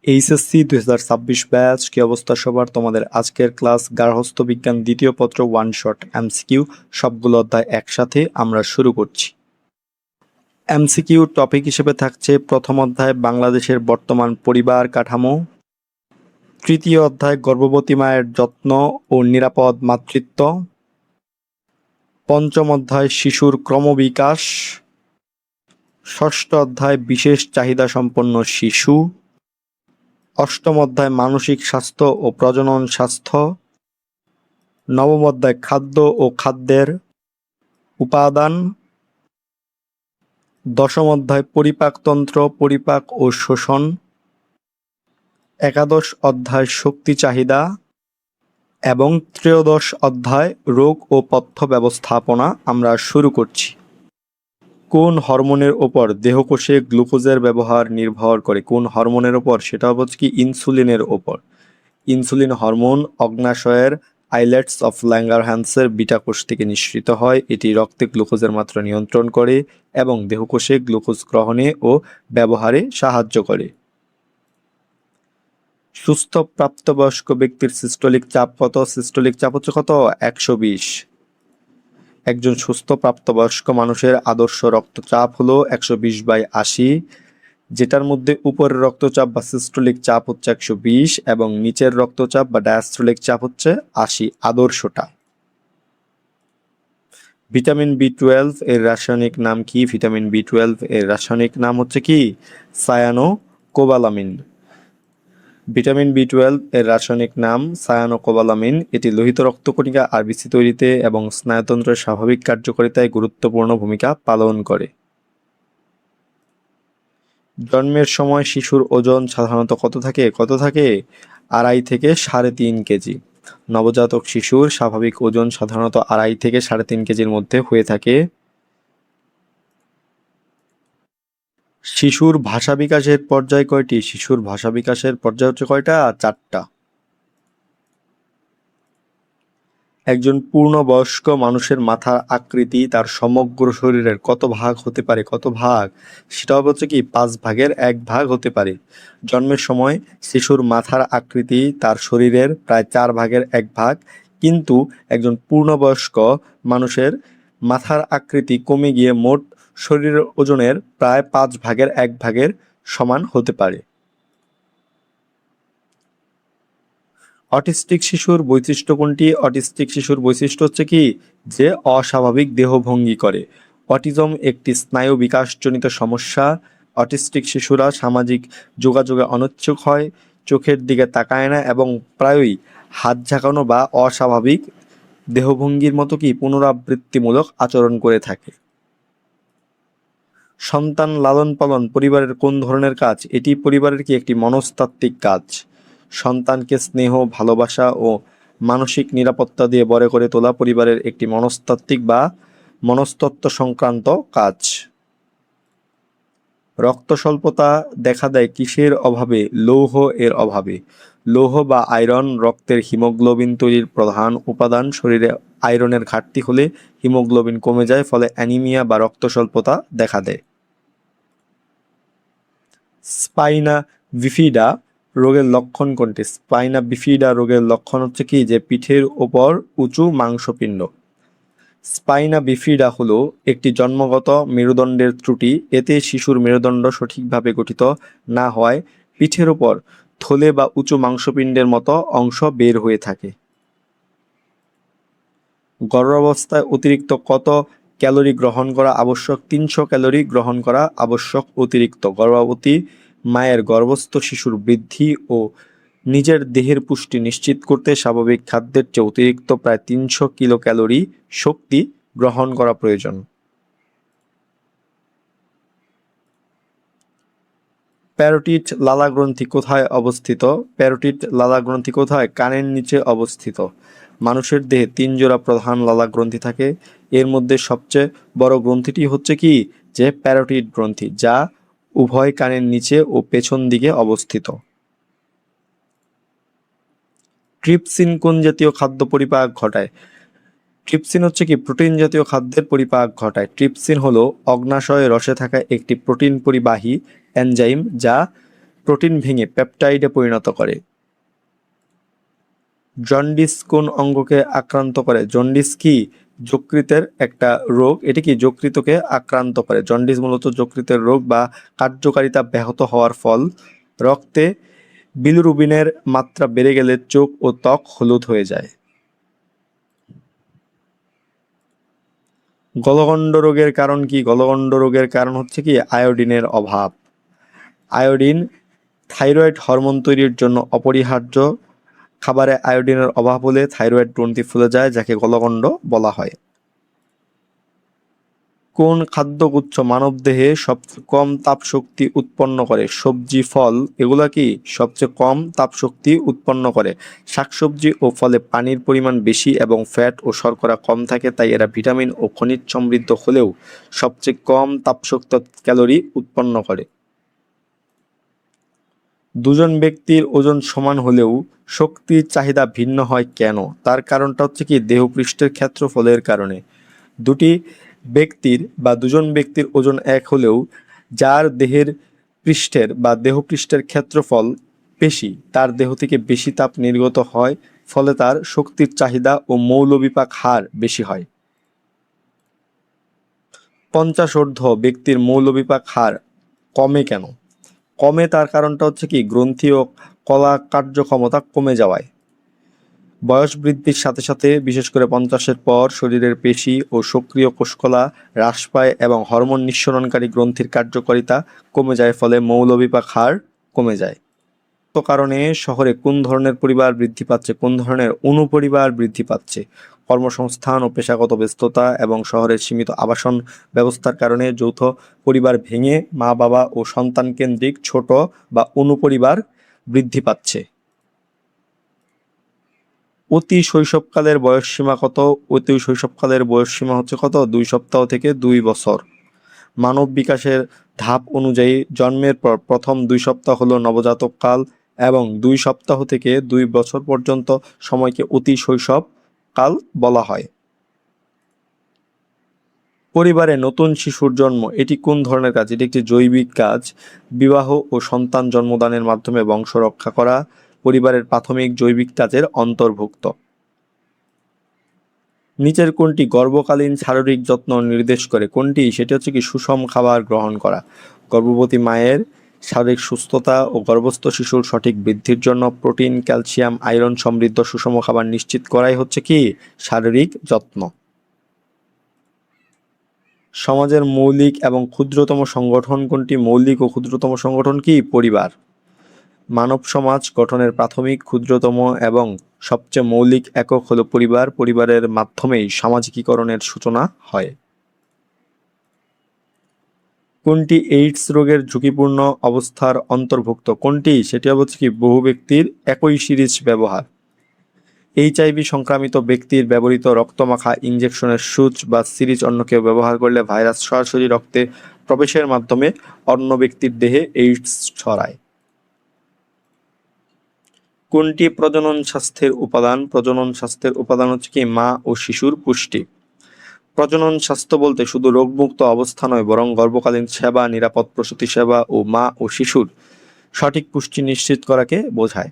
HSC 2026 batch, কি অবস্থা সবার? তোমাদের আজকের ক্লাস গার্হস্থ্য বিজ্ঞান দ্বিতীয় পত্র ওয়ান শট এমসিকিউ, সবগুলো অধ্যায় একসাথে আমরা শুরু করছি। এমসিকিউ টপিক হিসেবে থাকছে প্রথম অধ্যায় বাংলাদেশের বর্তমান পরিবার কাঠামো, তৃতীয় অধ্যায় গর্ভবতী মায়ের যত্ন ও নিরাপদ মাতৃত্ব, পঞ্চম অধ্যায় শিশুর ক্রমবিকাশ, ষষ্ঠ অধ্যায় বিশেষ চাহিদা সম্পন্ন শিশু, অষ্টম অধ্যায় মানসিক স্বাস্থ্য ও প্রজনন স্বাস্থ্য, নবম অধ্যায় খাদ্য ও খাদ্যের উপাদান, দশম অধ্যায় পরিপাকতন্ত্র, পরিপাক ও শোষণ, একাদশ অধ্যায় শক্তি চাহিদা এবং ত্রয়োদশ অধ্যায় রোগ ও পথ্য ব্যবস্থাপনা। আমরা শুরু করছি। কোন হরমোনের ওপর দেহকোষে গ্লুকোজের ব্যবহার নির্ভর করে? কোন হরমোনের ওপর? সেটা হচ্ছে কি ইনসুলিনের ওপর। ইনসুলিন হরমোন অগ্নাশয়ের আইলেটস অফ ল্যাঙ্গারহ্যান্সের বিটা কোষ থেকে নিঃসৃত হয়। এটি রক্তে গ্লুকোজের মাত্রা নিয়ন্ত্রণ করে এবং দেহকোষে গ্লুকোজ গ্রহণে ও ব্যবহারে সাহায্য করে। সুস্থ প্রাপ্তবয়স্ক ব্যক্তির সিস্টোলিক চাপ কত? সিস্টোলিক চাপ হচ্ছে কত? 120। একজন সুস্থ প্রাপ্তবয়স্ক মানুষের আদর্শ রক্তচাপ হলো 120/80, যেটার মধ্যে উপরের রক্তচাপ বা সিস্টোলিক চাপ হচ্ছে 120 এবং নিচের রক্তচাপ বা ডায়াস্টোলিক চাপ হচ্ছে 80, আদর্শটা। ভিটামিন বি12 এর রাসায়নিক নাম কি? ভিটামিন বি12 এর রাসায়নিক নাম হচ্ছে কি? সায়ানোকোবালামিন। ভিটামিন বি12 এর রাসায়নিক নাম সায়ানোকোবালামিন। এটি লোহিত রক্তকণিকা আরবিসি তৈরিতে এবং স্নায়ুতন্ত্রের স্বাভাবিক কার্যকারিতায় গুরুত্বপূর্ণ ভূমিকা পালন করে। জন্মের সময় শিশুর ওজন সাধারণত কত থাকে? 2.5 থেকে 3.5 কেজি। নবজাতক শিশুর স্বাভাবিক ওজন সাধারণত 2.5 থেকে 3.5 কেজির মধ্যে হয়ে থাকে। শিশুর ভাষা বিকাশের পর্যায় কয়টি? শিশুর ভাষা বিকাশের পর্যায় হচ্ছে কয়টা? 4টা। একজন পূর্ণবয়স্ক মানুষের মাথার আকৃতি তার সমগ্র শরীরের কত ভাগ হতে পারে? কত ভাগ? সেটা হচ্ছে কি 1/5 হতে পারে। জন্মের সময় শিশুর মাথার আকৃতি তার শরীরের প্রায় 1/4, কিন্তু একজন পূর্ণবয়স্ক মানুষের মাথার আকৃতি কমে গিয়ে মোট শরীরের ওজনের প্রায় 1/5 সমান হতে পারে। অটিস্টিক শিশুর বৈশিষ্ট্য কোনটি? অটিস্টিক শিশুর বৈশিষ্ট্য হচ্ছে কি যে অস্বাভাবিক দেহভঙ্গি করে। অটিজম একটি স্নায়ু বিকাশজনিত সমস্যা। অটিস্টিক শিশুরা সামাজিক যোগাযোগে অনিচ্ছুক হয়, চোখের দিকে তাকায় না এবং প্রায়ই হাত ঝাঁকানো বা অস্বাভাবিক দেহভঙ্গির মতো কি পুনরাবৃত্তিমূলক আচরণ করে থাকে। সন্তান লালন পালন পরিবারের কোন ধরনের কাজ? এটি পরিবারের কি একটি মনস্তাত্ত্বিক কাজ। সন্তানকে স্নেহ, ভালোবাসা ও মানসিক নিরাপত্তা দিয়ে বড় করে তোলা পরিবারের একটি মনস্তাত্ত্বিক বা মনস্তত্ত্ব সংক্রান্ত কাজ। রক্ত স্বল্পতা দেখা দেয় কিসের অভাবে? লৌহ এর অভাবে। লৌহ বা আয়রন রক্তের হিমোগ্লোবিন তৈরির প্রধান উপাদান। শরীরে আয়রনের ঘাটতি হলে হিমোগ্লোবিন কমে যায়, ফলে অ্যানিমিয়া বা রক্ত স্বল্পতা দেখা দেয়। স্পাইনা বিফিডা রোগের লক্ষণ কোনটি? স্পাইনা বিফিডা রোগের লক্ষণ হচ্ছে কি যে পিঠের ওপর উঁচু মাংসপিণ্ড। স্পাইনা বিফিডা হলো একটি জন্মগত মেরুদণ্ডের ত্রুটি। এতে শিশুর মেরুদণ্ড সঠিকভাবে গঠিত না হওয়ায় পিঠের ওপর থলে বা উঁচু মাংসপিণ্ডের মতো অংশ বের হয়ে থাকে। গর্ভাবস্থায় অতিরিক্ত কত ক্যালোরি গ্রহণ করা আবশ্যক? 300 ক্যালোরি গ্রহণ করা আবশ্যক অতিরিক্ত। গর্ভবতী মায়ের গর্ভস্থ শিশুর বৃদ্ধি ও নিজের দেহের পুষ্টি নিশ্চিত করতে স্বাভাবিক খাদ্যের চেয়ে অতিরিক্ত প্রায় 300 কিলো ক্যালোরি শক্তি গ্রহণ করা প্রয়োজন। প্যারোটিড লালাগ্রন্থি কোথায় অবস্থিত? প্যারোটিড লালাগ্রন্থি কোথায়? কানের নিচে অবস্থিত। মানুষের দেহে 3 জোড়া প্রধান লালাগ্রন্থি থাকে। এর মধ্যে সবচেয়ে বড় গ্রন্থিটি হচ্ছে কি যে প্যারোটিড গ্রন্থি, যা উভয় কানের নিচে ও পেছন দিকে অবস্থিত। ট্রিপসিন কোন জাতীয় খাদ্য পরিপাক ঘটায়? ট্রিপসিন হচ্ছে কি প্রোটিন জাতীয় খাদ্যের পরিপাক ঘটায়। ট্রিপসিন হলো অগ্নাশয় রসে থাকা একটি প্রোটিন পরিবাহী এনজাইম, যা প্রোটিন ভেঙে পেপটাইডে পরিণত করে। জন্ডিস কোন অঙ্গকে আক্রান্ত করে? জন্ডিস কি যকৃতের একটা রোগ, এটি কি যকৃতকে আক্রান্ত করে। জন্ডিস মূলত যকৃতের রোগ বা কার্যকারিতা ব্যাহত হওয়ার ফল। রক্তে বিলিরুবিনের মাত্রা বেড়ে গেলে চোখ ও ত্বক হলুদ হয়ে যায়। গলগণ্ড রোগের কারণ কি? গলগণ্ড রোগের কারণ হচ্ছে কি আয়োডিনের অভাব। আয়োডিন থাইরয়েড হরমোন তৈরির জন্য অপরিহার্য। খাবারে আয়োডিনের অভাব হলে থাইরয়েড গ্রন্থি ফুলে যায়, যাকে গলগণ্ড বলা হয়। কোন খাদ্যগুচ্ছ মানবদেহে সবচেয়ে কম তাপশক্তি উৎপন্ন করে? সবজি, ফল এগুলা কি সবচেয়ে কম তাপশক্তি উৎপন্ন করে? শাকসবজি ও ফলে পানির পরিমাণ বেশি এবং ফ্যাট ও শর্করা কম থাকে, তাই এরা ভিটামিন ও খনিজ সমৃদ্ধ হলেও সবচেয়ে কম তাপশক্তি ক্যালোরি উৎপন্ন করে। দুজন ব্যক্তির ওজন সমান হলেও শক্তির চাহিদা ভিন্ন হয় কেন? তার কারণটা হচ্ছে কি দেহপৃষ্ঠের ক্ষেত্রফলের কারণে। দুজন ব্যক্তির ওজন এক হলেও যার দেহের পৃষ্ঠের বা দেহপৃষ্ঠের ক্ষেত্রফল বেশি, তার দেহ থেকে বেশি তাপ নির্গত হয়, ফলে তার শক্তির চাহিদা ও মৌলবিপাক হার বেশি হয়। 50 ব্যক্তির মৌলবিপাক হার কমে কেন? কমে তার কারণটা হচ্ছে কি গ্রন্থি ও কলা কার্যক্ষমতা কমে যাওয়ায়। বয়স বৃদ্ধির সাথে সাথে বিশেষ করে 50-এর পর শরীরের পেশি ও সক্রিয় কোষকলা হ্রাস পায় এবং হরমোন নিঃসরণকারী গ্রন্থির কার্যকারিতা কমে যায়, ফলে মৌলবিপাক হার কমে যায়। তো কারণে শহরে কোন ধরনের পরিবার বৃদ্ধি পাচ্ছে? কোন ধরনের অনুপরিবার বৃদ্ধি পাচ্ছে? কর্মসংস্থান ও পেশাগত ব্যস্ততা এবং শহরের সীমিত আবাসন ব্যবস্থার কারণে যৌথ পরিবার ভেঙে মা বাবা ও সন্তান কেন্দ্রিক ছোট বা অনুপরিবার বৃদ্ধি পাচ্ছে। অতি শৈশবকালের বয়সসীমা কত? অতি শৈশবকালের বয়সসীমা হচ্ছে কত? 2 সপ্তাহ থেকে 2 বছর। মানব বিকাশের ধাপ অনুযায়ী জন্মের পর প্রথম 2 সপ্তাহ হলো নবজাতক কাল এবং 2 সপ্তাহ থেকে 2 বছর পর্যন্ত সময়কে অতি শৈশব কাল বলা হয়। পরিবারে নতুন শিশুর জন্ম এটি কোন ধরনের কাজ? এটি একটি জৈবিক কাজ। বিবাহ ও সন্তান জন্মদানের মাধ্যমে বংশ রক্ষা করা পরিবারের প্রাথমিক জৈবিক কাজের অন্তর্ভুক্ত। নিচের কোনটি গর্ভকালীন শারীরিক যত্ন নির্দেশ করে? কোনটি? সেটি হচ্ছে কি সুষম খাবার গ্রহণ করা। গর্ভবতী মায়ের শারীরিক সুস্থতা ও গর্ভস্থ শিশুর সঠিক বৃদ্ধির জন্য প্রোটিন, ক্যালসিয়াম, আয়রন সমৃদ্ধ সুষম খাবার নিশ্চিত করাই হচ্ছে কি শারীরিক যত্ন। সমাজের মৌলিক এবং ক্ষুদ্রতম সংগঠন কোনটি? মৌলিক ও ক্ষুদ্রতম সংগঠন কি? পরিবার। মানব সমাজ গঠনের প্রাথমিক, ক্ষুদ্রতম এবং সবচেয়ে মৌলিক একক হলো পরিবার। পরিবারের মাধ্যমেই সামাজিকীকরণের সূচনা হয়। কোনটি এইডস রোগের ঝুঁকিপূর্ণ অবস্থার অন্তর্ভুক্ত? কোনটি? সেটি হচ্ছে কি বহু ব্যক্তির একই সিরিজ ব্যবহার। এইচআইভি সংক্রামিত ব্যক্তির ব্যবহৃত রক্তমাখা ইনজেকশনের সূচ বা সিরিজ অন্য কেউ ব্যবহার করলে ভাইরাস সরাসরি রক্তে প্রবেশের মাধ্যমে অন্য ব্যক্তির দেহে এইডস ছড়ায়। কোনটি প্রজনন স্বাস্থ্যের উপাদান? প্রজনন স্বাস্থ্যের উপাদান হচ্ছে কি মা ও শিশুর পুষ্টি। প্রজনন স্বাস্থ্য বলতে শুধু রোগমুক্ত অবস্থা নয়, বরং গর্ভকালীন সেবা, নিরাপদ প্রসূতি সেবা ও মা ও শিশুর সঠিক পুষ্টি নিশ্চিত করাকে বোঝায়।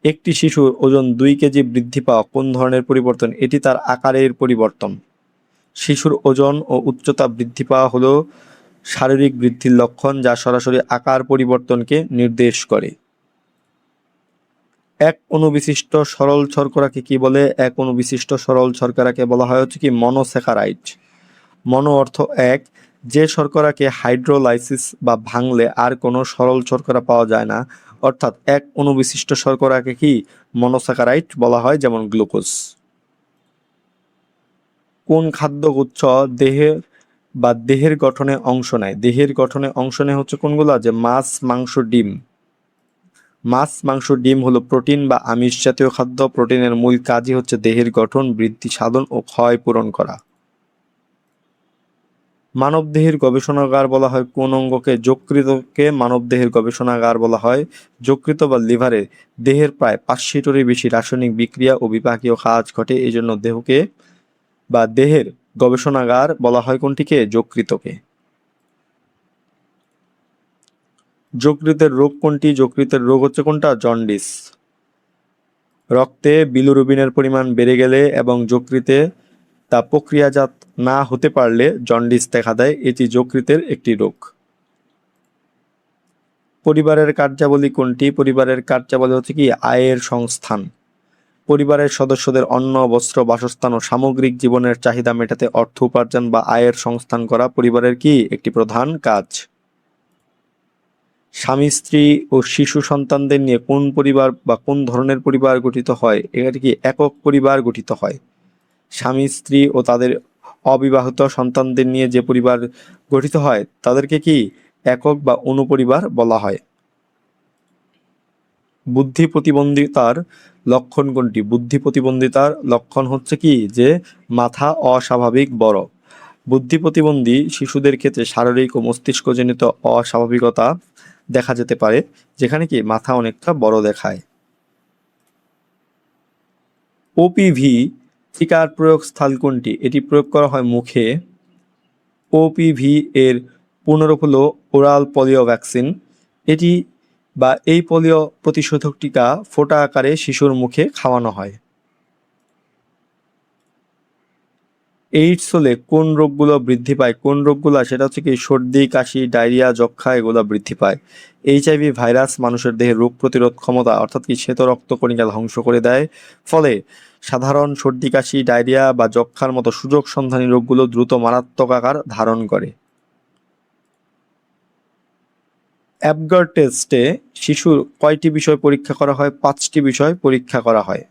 একটি শিশুর ওজন 2 কেজি বৃদ্ধি পাওয়া কোন ধরনের পরিবর্তন? এটি তার আকারের পরিবর্তন। শিশুর ওজন ও উচ্চতা বৃদ্ধি পাওয়া হলো শারীরিক বৃদ্ধির লক্ষণ, যা সরাসরি আকার পরিবর্তনকে নির্দেশ করে। এক অণু বিশিষ্ট সরল শর্করাকে কি বলে? এক অণু বিশিষ্ট সরল শর্করাকে বলা হয় হচ্ছে কি মনোস্যাকারাইড। মনো অর্থ এক, যে শর্করাকে হাইড্রোলাইসিস বা ভাঙলে আর কোনো সরল শর্করা পাওয়া যায় না, অর্থাৎ এক অণু বিশিষ্ট শর্করাকে কি মনোস্যাকারাইড বলা হয়, যেমন গ্লুকোজ। কোন খাদ্যগুচ্ছ দেহের গঠনে অংশ নেয়? দেহের গঠনে অংশ নেয় হচ্ছে কোনগুলা? যে মাছ, মাংস, ডিম। মাছ, মাংস, ডিম হলো প্রোটিন বা আমিষ জাতীয় খাদ্য। প্রোটিনের মূল কাজই হচ্ছে দেহের গঠন, বৃদ্ধি সাধন ও ক্ষয় পূরণ করা। মানবদেহের গবেষণাগার বলা হয় কোন অঙ্গকে? যকৃতকে মানবদেহের গবেষণাগার বলা হয়। যকৃত বা লিভারে দেহের প্রায় 500-এরও বেশি রাসায়নিক বিক্রিয়া ও বিপাকীয় কাজ ঘটে, এই জন্য দেহের গবেষণাগার বলা হয় কোনটিকে? যকৃতকে। যকৃতের রোগ কোনটি? যকৃতের রোগ হচ্ছে কোনটা? জন্ডিস। রক্তে বিলিরুবিনের পরিমাণ বেড়ে গেলে এবং যকৃতে তা প্রক্রিয়াজাত না হতে পারলে জন্ডিস দেখা দেয়, এটি যকৃতের একটি রোগ। পরিবারের কার্যাবলী কোনটি? পরিবারের কার্যাবলী হচ্ছে কি আয়ের সংস্থান। পরিবারের সদস্যদের অন্ন, বস্ত্র, বাসস্থান ও সামগ্রিক জীবনের চাহিদা মেটাতে অর্থ উপার্জন বা আয়ের সংস্থান করা পরিবারের কি একটি প্রধান কাজ। স্বামী, স্ত্রী ও শিশু সন্তানদের নিয়ে কোন পরিবার বা কোন ধরনের পরিবার গঠিত হয়? এটি কি একক পরিবার গঠিত হয়। স্বামী, স্ত্রী ও তাদের অবিবাহিত সন্তানদের নিয়ে যে পরিবার গঠিত হয় তাদেরকে কি একক বা অনুপরিবার বলা হয়। বুদ্ধি প্রতিবন্ধিতার লক্ষণ কোনটি? বুদ্ধি প্রতিবন্ধিতার লক্ষণ হচ্ছে কি যে মাথা অস্বাভাবিক বড়। বুদ্ধি প্রতিবন্ধী শিশুদের ক্ষেত্রে শারীরিক ও মস্তিষ্কজনিত অস্বাভাবিকতা দেখা যেতে পারে, যেখানে কি মাথা অনেকটা বড় দেখায়। ওপিভি টিকার প্রয়োগস্থল কোনটি? এটি প্রয়োগ করা হয় মুখে। ওপিভি এর পুনরূপ হল ওরাল পোলিও ভ্যাকসিন। এটি বা এই পোলিও প্রতিষেধক টিকা ফোঁটা আকারে শিশুর মুখে খাওয়ানো হয়। এইডস হলে কোন রোগগুলো বৃদ্ধি পায়? কোন রোগগুলো? সেটা হচ্ছে কি সর্দি, কাশি, ডায়রিয়া, যক্ষ্মা এগুলো বৃদ্ধি পায়। এইচআইভি ভাইরাস মানুষের দেহে রোগ প্রতিরোধ ক্ষমতা অর্থাৎ কি শ্বেত রক্তকণিকা ধ্বংস করে দেয়, ফলে সাধারণ সর্দি, কাশি, ডায়রিয়া বা যক্ষ্মার মতো সুযোগ সন্ধানী রোগগুলো দ্রুত মারাত্মক আকার ধারণ করে। অ্যাপগার টেস্টে শিশুর কয়টি বিষয় পরীক্ষা করা হয়? 5টি বিষয় পরীক্ষা করা হয়।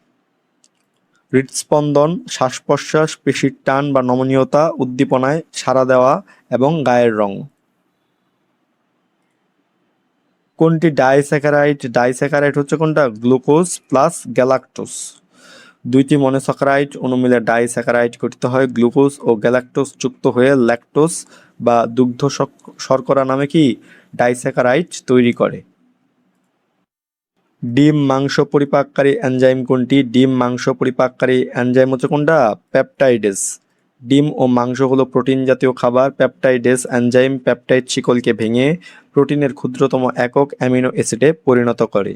হৃদস্পন্দন, শ্বাস-প্রশ্বাস, পেশির টান বা নমনীয়তা, উদ্দীপনায় সাড়া দেওয়া এবং গায়ের রং। কোনটি ডাইস্যাকারাইড? ডাইস্যাকারাইড হচ্ছে কোনটা? Glucose plus galactose. 2টি মনোস্যাকারাইড অণু মিলে ডাইস্যাকারাইড গঠিত হয়। গ্লুকোজ ও গ্যালাক্টোজ যুক্ত হয়ে ল্যাকটোজ বা দুগ্ধ শর্করা নামে কি ডাইস্যাকারাইড তৈরি করে। ডিম মাংস পরিপাককারী এনজাইম কোনটি? ডিম মাংস পরিপাককারী এনজাইম হচ্ছে কোনটা? পেপটাইডেস। ডিম ও মাংস হলো প্রোটিন জাতীয় খাবার। পেপটাইডেস এনজাইম পেপটাইড শিকলকে ভেঙে প্রোটিনের ক্ষুদ্রতম একক অ্যামিনো অ্যাসিডে পরিণত করে।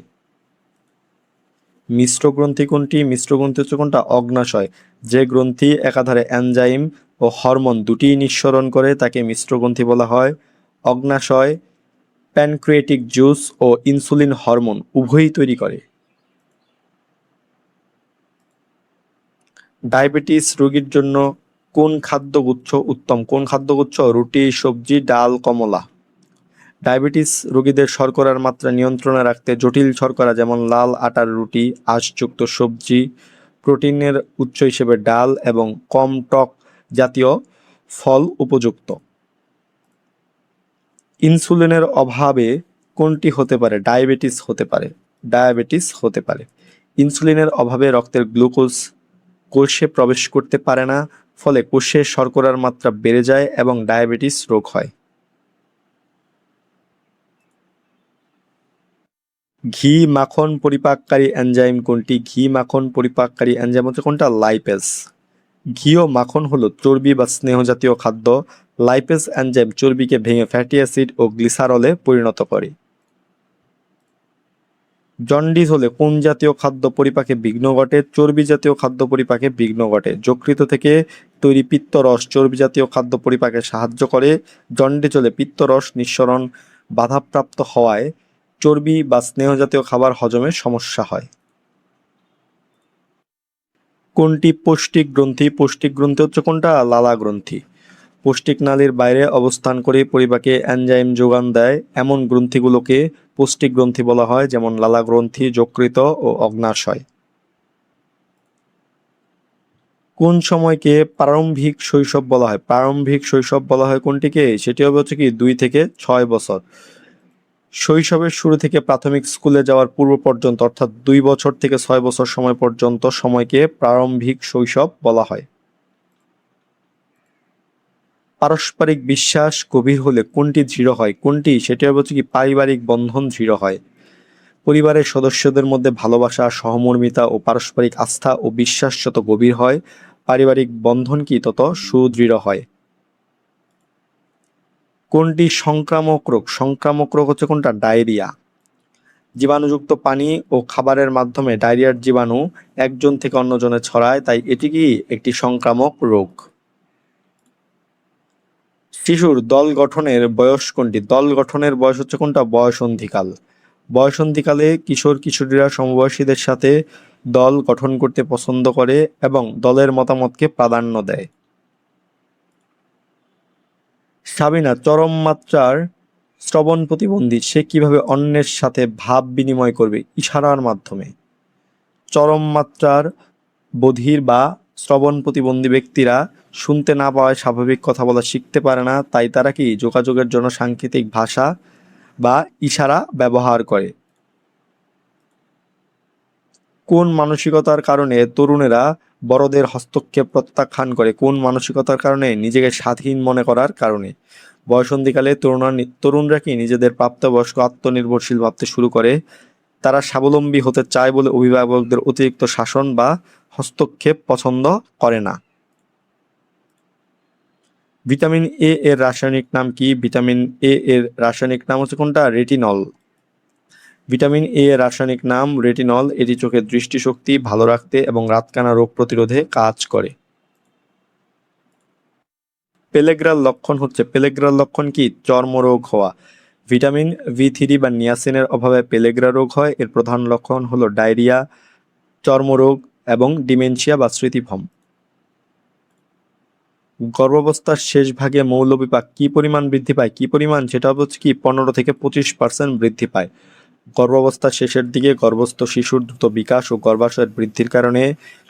মিশ্র গ্রন্থি কোনটি? মিশ্র গ্রন্থি হচ্ছে কোনটা? অগ্ন্যাশয়। যে গ্রন্থি একাধারে এনজাইম ও হরমোন দুটিই নিঃসরণ করে তাকে মিশ্র গ্রন্থি বলা হয়। অগ্ন্যাশয় প্যানক্রিয়েটিক জুস ও ইনসুলিন হরমোন উভয়ই তৈরি করে। ডায়াবেটিস রোগীর জন্য কোন খাদ্যগুচ্ছ উত্তম? কোন খাদ্যগুচ্ছ? রুটি, সবজি, ডাল, কমলা। ডায়াবেটিস রোগীদের শর্করার মাত্রা নিয়ন্ত্রণে রাখতে জটিল শর্করা যেমন লাল আটার রুটি, আঁশযুক্ত সবজি, প্রোটিনের উৎস হিসেবে ডাল এবং কম টক জাতীয় ফল উপযুক্ত। ইনসুলিনের অভাবে কোনটি হতে পারে? ডায়াবেটিস হতে পারে। ডায়াবেটিস হতে পারে। ইনসুলিনের অভাবে রক্তের গ্লুকোজ কোষে প্রবেশ করতে পারে না, ফলে কোষে শর্করার মাত্রা বেড়ে যায় এবং ডায়াবেটিস রোগ হয়। ঘি মাখন পরিপাককারী এনজাইম কোনটি? ঘি মাখন পরিপাককারী এনজাইম হচ্ছে কোনটা? লাইপেজ। ঘি ও মাখন হলো চর্বি বা স্নেহ জাতীয় খাদ্য। লাইপেজ এনজাইম চর্বিকে ভেঙে ফ্যাটি অ্যাসিড ও গ্লিসারলে পরিণত করে। জন্ডিস হলে কোন জাতীয় খাদ্য পরিপাকে বিঘ্ন ঘটে? চর্বি জাতীয় খাদ্য পরিপাকে বিঘ্ন ঘটে। যকৃত থেকে তৈরি পিত্তরস চর্বি জাতীয় খাদ্য পরিপাকে সাহায্য করে। জন্ডিস হলে পিত্তরস নিঃসরণ বাধাপ্রাপ্ত হওয়ায় চর্বি বা স্নেহ জাতীয় খাবার হজমে সমস্যা হয়। কোনটি পৌষ্টিক গ্রন্থি? পৌষ্টিক গ্রন্থি হচ্ছে কোনটা? লালা গ্রন্থি। পৌষ্টিক নালীর বাইরে অবস্থান করে পরিপাকে এনজাইম যোগান দেয় এমন গ্রন্থিগুলোকে পৌষ্টিক গ্রন্থি বলা হয়, যেমন লালা গ্রন্থি, যকৃত ও অগ্ন্যাশয়। কোন সময়কে প্রারম্ভিক শৈশব বলা হয়? প্রারম্ভিক শৈশব বলা হয় কোনটিকে? সেটি হবে হচ্ছে কি 2 থেকে 6 বছর। শৈশবের শুরু থেকে প্রাথমিক স্কুলে যাওয়ার পূর্ব পর্যন্ত অর্থাৎ 2 বছর থেকে 6 বছর সময় পর্যন্ত সময়কে প্রারম্ভিক শৈশব বলা হয়। পারস্পরিক বিশ্বাস গভীর হলে কোনটি দৃঢ় হয়? কোনটি? সেটি হচ্ছে কি পারিবারিক বন্ধন দৃঢ় হয়। পরিবারের সদস্যদের মধ্যে ভালোবাসা, সহমর্মিতা ও পারস্পরিক আস্থা ও বিশ্বাস যত গভীর হয়, পারিবারিক বন্ধন কি তত সুদৃঢ় হয়। কোনটি সংক্রামক রোগ? সংক্রামক রোগ হচ্ছে কোনটা? ডায়রিয়া। জীবাণুযুক্ত পানি ও খাবারের মাধ্যমে ডায়রিয়ার জীবাণু একজন থেকে অন্যজনে ছড়ায়, তাই এটি কি একটি সংক্রামক রোগ। শিশুর দল গঠনের বয়স কোনটি? দল গঠনের বয়স হচ্ছে কোনটা? বয়সন্ধিকাল। বয়সন্ধিকালে কিশোর কিশোরীরা সমবয়সীদের সাথে দল গঠন করতে পছন্দ করে এবং দলের মতামতকে প্রাধান্য দেয়। সাবিনা চরম মাত্রার শ্রবণ প্রতিবন্ধী, সে কিভাবে অন্যের সাথে ভাব বিনিময় করবে? ইশারার মাধ্যমে। চরম মাত্রার বধির বা শ্রবণ প্রতিবন্ধী ব্যক্তিরা শুনতে না পাওয়ায় স্বাভাবিক কথা বলা শিখতে পারে না, তাই তারা কি যোগাযোগের জন্য সাংকেতিক ভাষা বা ইশারা ব্যবহার করে। কোন মানসিকতার কারণে তরুণেরা বড়দের হস্তক্ষেপ প্রত্যাখ্যান করে? কোন মানসিকতার কারণে? নিজেকে স্বাধীন মনে করার কারণে। বয়সন্ধিকালে তরুণরা কি নিজেদের প্রাপ্তবয়স্ক আত্মনির্ভরশীল ভাবতে শুরু করে। তারা স্বাবলম্বী হতে চায় বলে অভিভাবকদের অতিরিক্ত শাসন বা হস্তক্ষেপ পছন্দ করে না। ভিটামিন এ এর রাসায়নিক নাম কি? ভিটামিন এ এর রাসায়নিক নাম হচ্ছে কোনটা? রেটিনল। ভিটামিন এ এর রাসায়নিক নাম রেটিনল। এটি চোখের দৃষ্টিশক্তি ভালো রাখতে এবং রাতকানা রোগ প্রতিরোধে কাজ করে। পেলেগ্রার লক্ষণ হচ্ছে, পেলেগ্রার লক্ষণ কি? চর্মরোগ হওয়া। ভিটামিন V3 বা নিয়াসিনের অভাবে পেলেগ্রা রোগ হয়। এর প্রধান লক্ষণ হলো ডায়রিয়া, চর্মরোগ এবং ডিমেনশিয়া বা স্মৃতিভ্রম। গর্ভাবস্থার শেষ ভাগে মৌলবিপাক কি পরিমাণ বৃদ্ধি পায়? কি পরিমাণ? সেটা হচ্ছে কি 15 থেকে 25% বৃদ্ধি পায়। গর্ভাবস্থার শেষের দিকে গর্ভস্থ শিশুর দ্রুত বিকাশ ও গর্ভাশয়ের বৃদ্ধির কারণে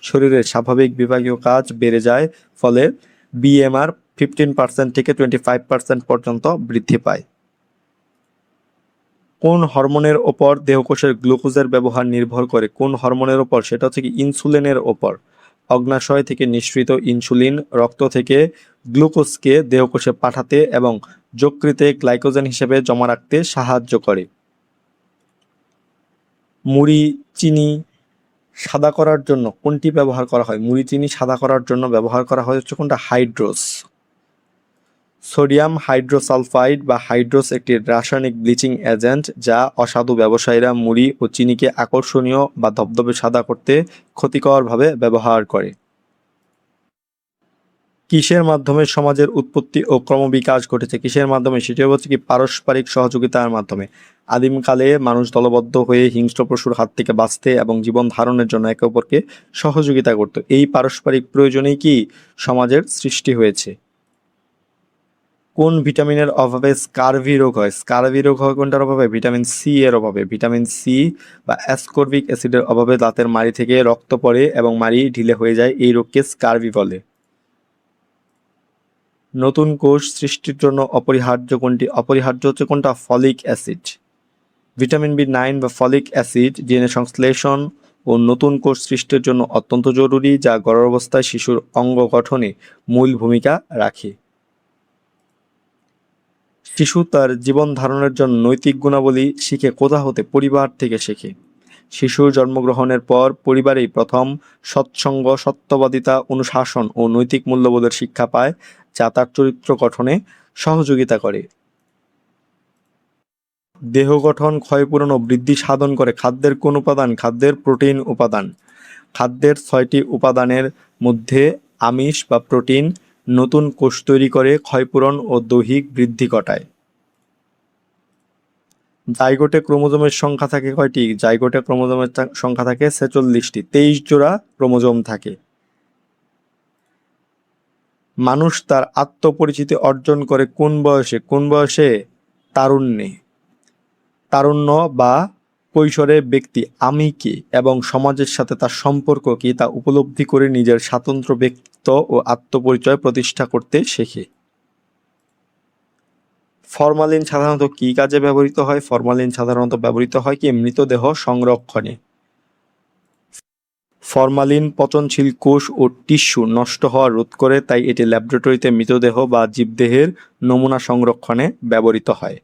শরীরের স্বাভাবিক বিভাগীয় কাজ বেড়ে যায়, ফলে BMR 15% থেকে 25% পর্যন্ত বৃদ্ধি পায়। কোন হরমোনের ওপর দেহকোষের গ্লুকোজের ব্যবহার নির্ভর করে? কোন হরমোনের ওপর? সেটা হচ্ছে কি ইনসুলিনের ওপর। অগ্নাশয় থেকে নিঃসৃত ইনসুলিন রক্ত থেকে গ্লুকোজকে দেহকোষে পাঠাতে এবং যকৃতে গ্লাইকোজেন হিসেবে জমা রাখতে সাহায্য করে। মুড়ি চিনি সাদা করার জন্য কোনটি ব্যবহার করা হয়? মুড়ি চিনি সাদা করার জন্য ব্যবহার করা হয় হচ্ছে কোনটা? হাইড্রোস। সোডিয়াম হাইড্রোসালফাইড বা হাইড্রোস একটি রাসায়নিক ব্লিচিং এজেন্ট যা অসাধু ব্যবসায়ীরা মুড়ি ও চিনিকে আকর্ষণীয় বা ধবধবে সাদা করতে ক্ষতিকরভাবে ব্যবহার করে। কিসের মাধ্যমে সমাজের উৎপত্তি ও ক্রমবিকাশ ঘটেছে? কিসের মাধ্যমে? সেটি হচ্ছে কি পারস্পরিক সহযোগিতার মাধ্যমে। আদিমকালে মানুষ দলবদ্ধ হয়ে হিংস্র পশুর হাত থেকে বাঁচতে এবং জীবন ধারণের জন্য একে অপরকে সহযোগিতা করত। এই পারস্পরিক প্রয়োজনেই কি সমাজের সৃষ্টি হয়েছে। কোন ভিটামিনের অভাবে স্কারভি রোগ হয়? স্কারভি রোগ হয় কোনটার অভাবে? ভিটামিন সি এর অভাবে। ভিটামিন সি বা অ্যাসকর্বিক অ্যাসিডের অভাবে দাঁতের মাড়ি থেকে রক্ত পড়ে এবং মাড়ি ঢিলে হয়ে যায়, এই রোগকে স্কারভি বলে। নতুন কোষ সৃষ্টির জন্য অপরিহার্য কোনটি? অপরিহার্য হচ্ছে কোনটা? Folic acid. ভিটামিন B9 বা ফলিক অ্যাসিড ডিএনএ সংশ্লেষণ ও নতুন কোষ সৃষ্টির জন্য অত্যন্ত জরুরি, যা গর্ভাবস্থায় শিশুর অঙ্গ গঠনে মূল ভূমিকা রাখে। শিশু তার জীবন ধারণের জন্য নৈতিক গুণাবলী শিখে কোথা হতে? পরিবার থেকে শেখে। শিশুর জন্মগ্রহণের পর পরিবারেই প্রথম সৎসঙ্গ, সত্যবাদিতা, অনুশাসন ও নৈতিক মূল্যবোধের শিক্ষা পায়, যা তার চরিত্র গঠনে সহযোগিতা করে। দেহ গঠন, ক্ষয়পূরণ ও বৃদ্ধি সাধন করে খাদ্যের কোন উপাদান? খাদ্যের প্রোটিন উপাদান। খাদ্যের 6টি উপাদানের মধ্যে আমিষ বা প্রোটিন নতুন কোষ তৈরি করে, ক্ষয়পূরণ ও দৈহিক বৃদ্ধি ঘটায়। জাইগোটে ক্রোমোজোমের সংখ্যা থাকে কয়টি? জাইগোটে ক্রোমোজোমের সংখ্যা থাকে 46টি। 23 জোড়া ক্রোমোজোম থাকে। মানুষ তার আত্মপরিচিতি অর্জন করে কোন বয়সে? কোন বয়সে? তারুণ্যে। তারুণ্য বা কৈশোরে ব্যক্তি আমি কে এবং সমাজের সাথে তার সম্পর্ক কি তা উপলব্ধি করে নিজের স্বাতন্ত্র্য ব্যক্তিত্ব ও আত্মপরিচয় প্রতিষ্ঠা করতে শেখে। ফরমালিন সাধারণত কি কাজে ব্যবহৃত হয়? ফরমালিন সাধারণত ব্যবহৃত হয় কি মৃতদেহ সংরক্ষণে। ফরমালিন পচনশীল কোষ ও টিস্যু নষ্ট হওয়া রোধ করে, তাই এটি ল্যাবরেটরিতে মৃতদেহ বা জীবদেহের নমুনা সংরক্ষণে ব্যবহৃত হয়।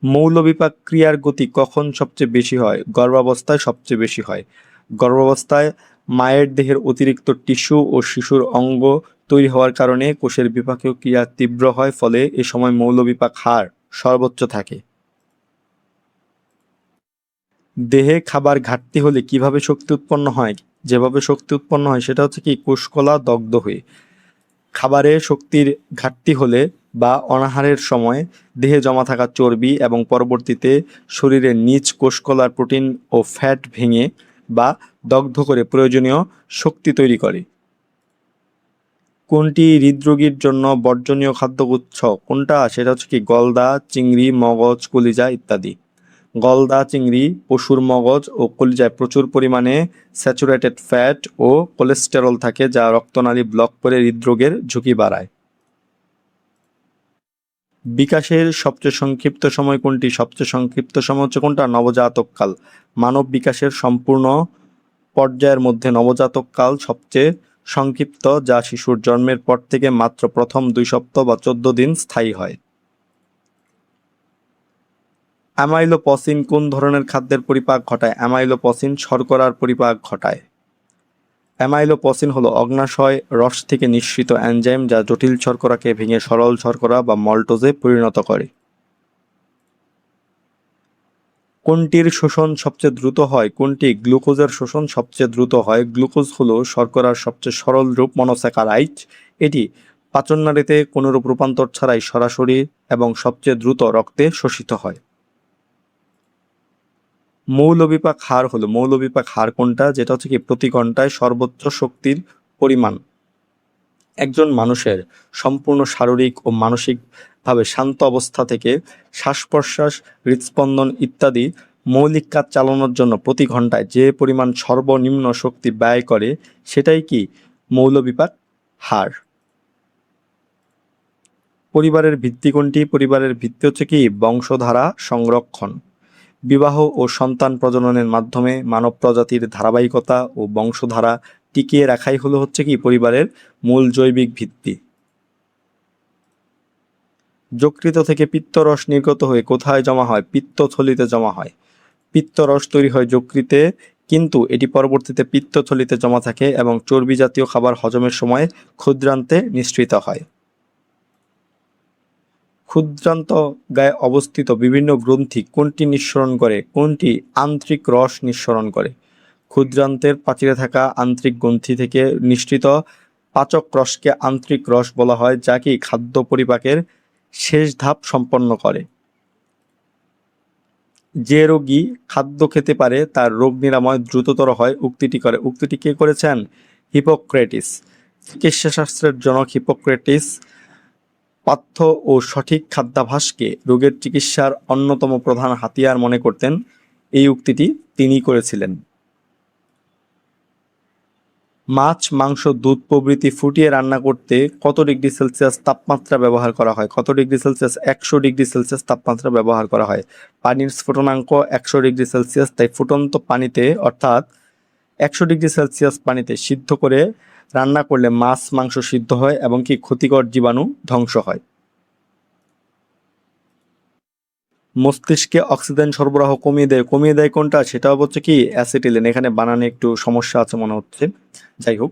মৌলবিপাক ক্রিয়ার গতি কখন সবচেয়ে বেশি হয়? গর্ভাবস্থায় সবচেয়ে বেশি হয়। গর্ভাবস্থায় মায়ের দেহের অতিরিক্ত টিস্যু ও শিশুর অঙ্গ তৈরি হওয়ার কারণে কোষের বিপাকীয় ক্রিয়া তীব্র হয়, ফলে এ সময় মৌলবিপাক হার সর্বোচ্চ থাকে। দেহে খাবার ঘাটতি হলে কিভাবে শক্তি উৎপন্ন হয়? যেভাবে শক্তি উৎপন্ন হয় সেটা হচ্ছে কি, কোষকলা দগ্ধ হয়ে। খাবারে শক্তির ঘাটতি হলে বা অনাহারের সময় দেহে জমা থাকা চর্বি এবং পরবর্তীতে শরীরের নিচ কোষকলার প্রোটিন ও ফ্যাট ভেঙে বা দগ্ধ করে প্রয়োজনীয় শক্তি তৈরি করে। কোনটি হৃদরোগীর জন্য বর্জনীয় খাদ্যগুচ্ছ? কোনটা? সেটা হচ্ছে কি, গলদা, চিংড়ি, মগজ, কলিজা ইত্যাদি। গলদা, চিংড়ি, পশুর মগজ ও কলিজায় প্রচুর পরিমাণে স্যাচুরেটেড ফ্যাট ও কোলেস্টেরল থাকে, যা রক্তনালী ব্লক করে হৃদরোগের ঝুঁকি বাড়ায়। বিকাশের সবচেয়ে সংক্ষিপ্ত সময় কোনটি? সবচেয়ে সংক্ষিপ্ত সময় হচ্ছে কোনটা? নবজাতককাল। মানব বিকাশের সম্পূর্ণ পর্যায়ের মধ্যে নবজাতককাল সবচেয়ে সংক্ষিপ্ত, যা শিশুর জন্মের পর থেকে মাত্র প্রথম 2 সপ্তাহ বা 14 দিন স্থায়ী হয়। অ্যামাইলোপসিন কোন ধরনের খাদ্যের পরিপাক ঘটায়? অ্যামাইলোপসিন শর্করার পরিপাক ঘটায়। অ্যামাইলোপসিন হলো অগ্ন্যাশয় রস থেকে নিঃসৃত এনজাইম, যা জটিল শর্করাকে ভেঙে সরল শর্করা বা মল্টোজে পরিণত করে। কোনটির শোষণ সবচেয়ে দ্রুত হয়? কোনটি? গ্লুকোজের শোষণ সবচেয়ে দ্রুত হয়। গ্লুকোজ হলো শর্করার সবচেয়ে সরল রূপ, মনোস্যাকারাইড। এটি পাচননালীতে কোনরূপ রূপান্তর ছাড়াই সরাসরি এবং সবচেয়ে দ্রুত রক্তে শোষিত হয়। মৌলবিপাক হার হলো, মৌলবিপাক হার কোনটা? যেটা হচ্ছে কি, প্রতি ঘন্টায় সর্বোচ্চ শক্তির পরিমাণ। একজন মানুষের সম্পূর্ণ শারীরিক ও মানসিকভাবে শান্ত অবস্থা থেকে শ্বাস প্রশ্বাস, হৃদস্পন্দন ইত্যাদি মৌলিক কাজ চালানোর জন্য প্রতি ঘন্টায় যে পরিমাণ সর্বনিম্ন শক্তি ব্যয় করে, সেটাই কি মৌলবিপাক হার। পরিবারের ভিত্তি কোনটি? পরিবারের ভিত্তি হচ্ছে কি, বংশধারা সংরক্ষণ। বিবাহ ও সন্তান প্রজননের মাধ্যমে মানব প্রজাতির ধারাবাহিকতা ও বংশধারা টিকিয়ে রাখাই হচ্ছে কি পরিবারের মূল জৈবিক ভিত্তি। যকৃৎ থেকে পিত্তরস নির্গত হয়ে কোথায় জমা হয়? পিত্তথলিতে জমা হয়। পিত্তরস তৈরি হয় যকৃতে, কিন্তু এটি পরবর্তীতে পিত্তথলিতে জমা থাকে এবং চর্বি জাতীয় খাবার হজমের সময় ক্ষুদ্রান্তে নিঃসৃত হয়। ক্ষুদ্রান্ত গায়ে অবস্থিত বিভিন্ন গ্রন্থি কোনটি নিঃসরণ করে? কোনটি আন্ত্রিক রস নিঃসরণ করে? ক্ষুদ্রান্তের প্রাচীরে থাকা আন্ত্রিক গ্রন্থি থেকে নিঃসৃত পাচক রসকে আন্ত্রিক রস বলা হয়, যা কি খাদ্য পরিপাকের শেষ ধাপ সম্পন্ন করে। যে রোগী খাদ্য খেতে পারে তার রোগ নিরাময় দ্রুততর হয়, উক্তিটি কে করেছেন? হিপোক্রেটিস। চিকিৎসাশাস্ত্রের জনক হিপোক্রেটিস পাথ্য ও সঠিক খাদ্যাভ্যাসকে রোগের চিকিৎসার অন্যতম প্রধান হাতিয়ার মনে করতেন। এই উক্তিটি তিনি করেছিলেন। মাছ, মাংস, দুধ প্রভৃতি ফুটিয়ে রান্না করতে কত ডিগ্রি সেলসিয়াস তাপমাত্রা ব্যবহার করা হয়? কত ডিগ্রি সেলসিয়াস? 100 ডিগ্রি সেলসিয়াস তাপমাত্রা ব্যবহার করা হয়। পানির স্ফুটনাঙ্ক 100 ডিগ্রি সেলসিয়াস, তাই ফুটন্ত পানিতে অর্থাৎ 100 ডিগ্রি সেলসিয়াস পানিতে সিদ্ধ করে রান্না করলে মাছ, মাংস সিদ্ধ হয় এবং কি ক্ষতিকর জীবাণু ধ্বংস হয়। মস্তিষ্কে অক্সিজেন সরবরাহ কমিয়ে দেয় কোনটা? সেটা হচ্ছে কি অ্যাসিটিলিন। এখানে বানানে একটু সমস্যা আছে মনে হচ্ছে। যাই হোক,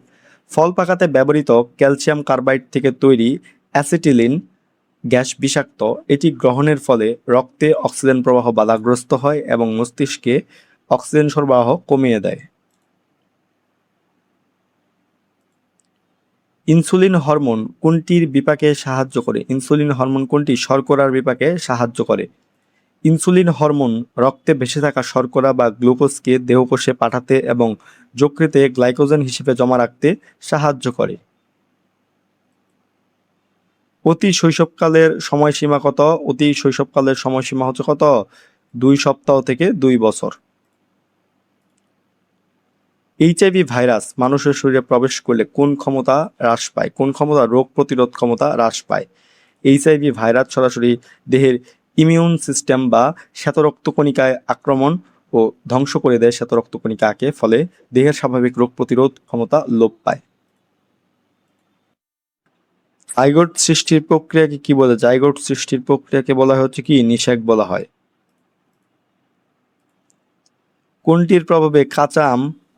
ফল পাকাতে ব্যবহৃত ক্যালসিয়াম কার্বাইড থেকে তৈরি অ্যাসিটিলিন গ্যাস বিষাক্ত। এটি গ্রহণের ফলে রক্তে অক্সিজেন প্রবাহ বাধাগ্রস্ত হয় এবং মস্তিষ্কে অক্সিজেন সরবরাহ কমিয়ে দেয়। ইনসুলিন হরমোন কোনটির বিপাকে সাহায্য করে? ইনসুলিন হরমোন কোনটি শর্করার বিপাকে সাহায্য করে? ইনসুলিন হরমোন রক্তে ভেসে থাকা শর্করা বা গ্লুকোজকে দেহকোষে পাঠাতে এবং যকৃতে গ্লাইকোজেন হিসেবে জমা রাখতে সাহায্য করে। অতি শৈশবকালের সময়সীমা কত? অতি শৈশবকালের সময়সীমা হচ্ছে কত? 2 সপ্তাহ থেকে 2 বছর। এইচআইভি ভাইরাস মানুষের শরীরে প্রবেশ করলে কোন ক্ষমতা হ্রাস পায়? কোন ক্ষমতা? রোগ প্রতিরোধ ক্ষমতা হ্রাস পায়। এইচআইভি ভাইরাস সরাসরি দেহের ইমিউন সিস্টেম বা শ্বেতরক্তকণিকায় আক্রমণ ও ধ্বংস করে দেয় শ্বেতরক্তকণিকাকে, ফলে দেহের স্বাভাবিক রোগ প্রতিরোধ ক্ষমতা লোপ পায়। জাইগোট সৃষ্টির প্রক্রিয়াকে কি বলে? জাইগোট সৃষ্টির প্রক্রিয়াকে বলা হচ্ছে কি নিষেক বলা হয়। কোনটির প্রভাবে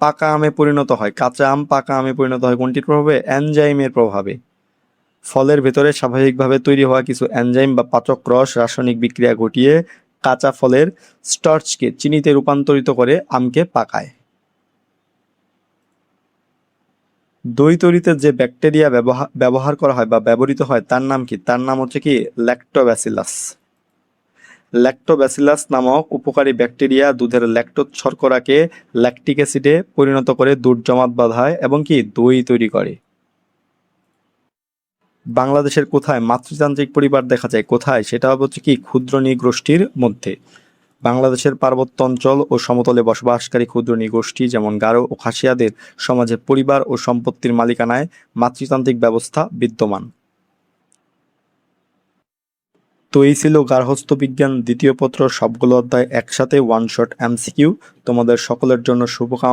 পাকা আমে পরিণত হয়? কাঁচা আম পাকা আমে পরিণত হয় কোনটির প্রভাবে? এনজাইমের প্রভাবে। ফলের ভেতরে স্বাভাবিকভাবে তৈরি হওয়া কিছু এনজাইম বা পাচক রস রাসায়নিক বিক্রিয়া ঘটিয়ে কাঁচা ফলের স্টার্চকে চিনিতে রূপান্তরিত করে আমকে পাকায়। দই তৈরিতে যে ব্যাকটেরিয়া ব্যবহার করা হয় বা ব্যবহৃত হয় তার নাম কি? তার নাম হচ্ছে কি ল্যাক্টোব্যাসিলাস। ল্যাক্টোব্যাসিলাস নামক উপকারী ব্যাকটেরিয়া দুধের ল্যাকটোজ শর্করাকে ল্যাকটিক অ্যাসিডে পরিণত করে দুধ জমাট বাঁধায় এবং কি দই তৈরি করে। বাংলাদেশের কোথায় মাতৃতান্ত্রিক পরিবার দেখা যায়? কোথায়? সেটা হচ্ছে কি ক্ষুদ্র নৃগোষ্ঠীর মধ্যে। বাংলাদেশের পার্বত্য অঞ্চল ও সমতলে বসবাসকারী ক্ষুদ্র নৃগোষ্ঠী যেমন গারো ও খাসিয়াদের সমাজে পরিবার ও সম্পত্তির মালিকানায় মাতৃতান্ত্রিক ব্যবস্থা বিদ্যমান। তো এই ছিল গার্হস্থ্য বিজ্ঞান দ্বিতীয় পত্র সবগুলো অধ্যায় একসাথে ওয়ান শট এমসিকিউ। তোমাদের সকলের জন্য শুভকামনা।